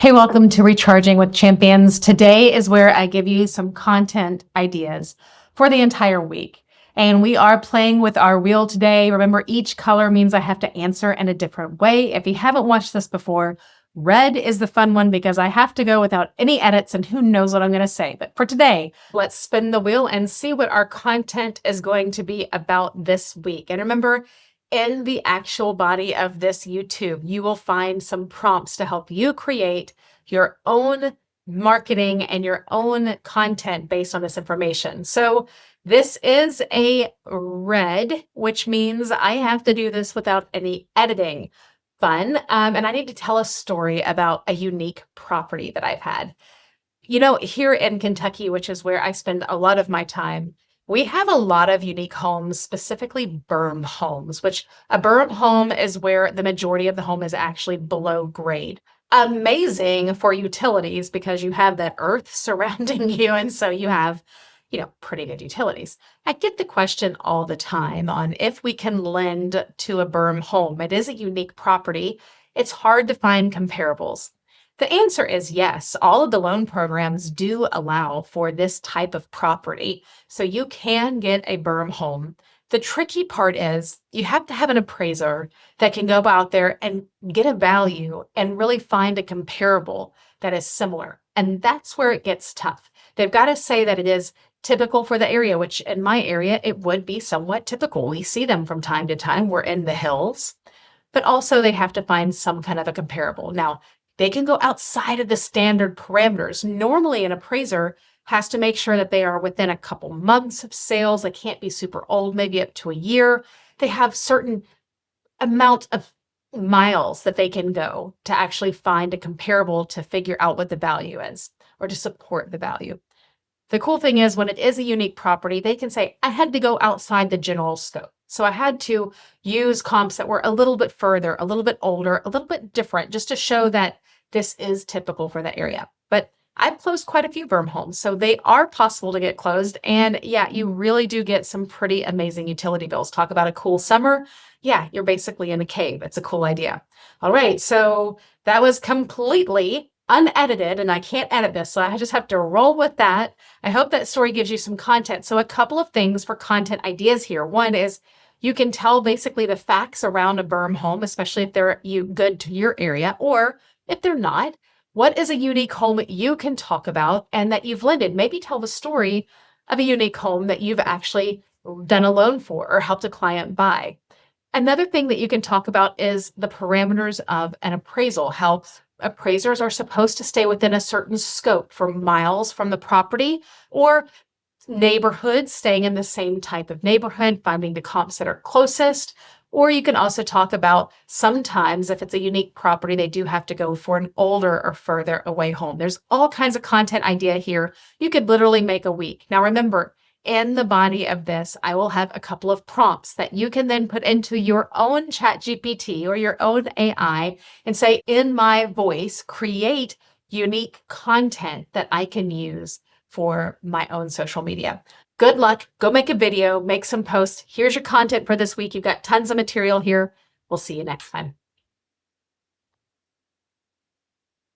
Hey, welcome to Recharging with Champions. Today is where I give you some content ideas for the entire week. And we are playing with our wheel today. Remember, each color means I have to answer in a different way. If you haven't watched this before, red is the fun one because I have to go without any edits and who knows what I'm going to say. But for today, let's spin the wheel and see what our content is going to be about this week. And remember, in the actual body of this YouTube, you will find some prompts to help you create your own marketing and your own content based on this information. So this is a red, which means I have to do this without any editing. Fun. And I need to tell a story about a unique property that I've had. You know, here in Kentucky, which is where I spend a lot of my time, we have a lot of unique homes, specifically berm homes, which a berm home is where the majority of the home is actually below grade. Amazing for utilities because you have that earth surrounding you. And so you have, pretty good utilities. I get the question all the time on if we can lend to a berm home. It is a unique property. It's hard to find comparables. The answer is yes. All of the loan programs do allow for this type of property. So you can get a berm home. The tricky part is you have to have an appraiser that can go out there and get a value and really find a comparable that is similar. And that's where it gets tough. They've got to say that it is typical for the area, which in my area, it would be somewhat typical. We see them from time to time. We're in the hills, but also they have to find some kind of a comparable. Now, they can go outside of the standard parameters. Normally, an appraiser has to make sure that they are within a couple months of sales. They can't be super old, maybe up to a year. They have certain amount of miles that they can go to actually find a comparable to figure out what the value is or to support the value. The cool thing is when it is a unique property, they can say, I had to go outside the general scope. So I had to use comps that were a little bit further, a little bit older, a little bit different, just to show that this is typical for the area. But I've closed quite a few berm homes, so they are possible to get closed. And yeah, you really do get some pretty amazing utility bills. Talk about a cool summer. Yeah, you're basically in a cave. It's a cool idea. All right, so that was completely unedited and I can't edit this, so I just have to roll with that. I hope that story gives you some content. So a couple of things for content ideas here. One is you can tell basically the facts around a berm home, especially if they're good to your area, or if they're not, what is a unique home you can talk about and that you've lended? Maybe tell the story of a unique home that you've actually done a loan for or helped a client buy. Another thing that you can talk about is the parameters of an appraisal, how appraisers are supposed to stay within a certain scope for miles from the property or neighborhoods, staying in the same type of neighborhood, finding the comps that are closest. Or you can also talk about sometimes if it's a unique property, they do have to go for an older or further away home. There's all kinds of content idea here. You could literally make a week. Now remember, in the body of this, I will have a couple of prompts that you can then put into your own ChatGPT or your own AI and say, in my voice, create unique content that I can use for my own social media. Good luck. Go make a video, make some posts. Here's your content for this week. You've got tons of material here. We'll see you next time.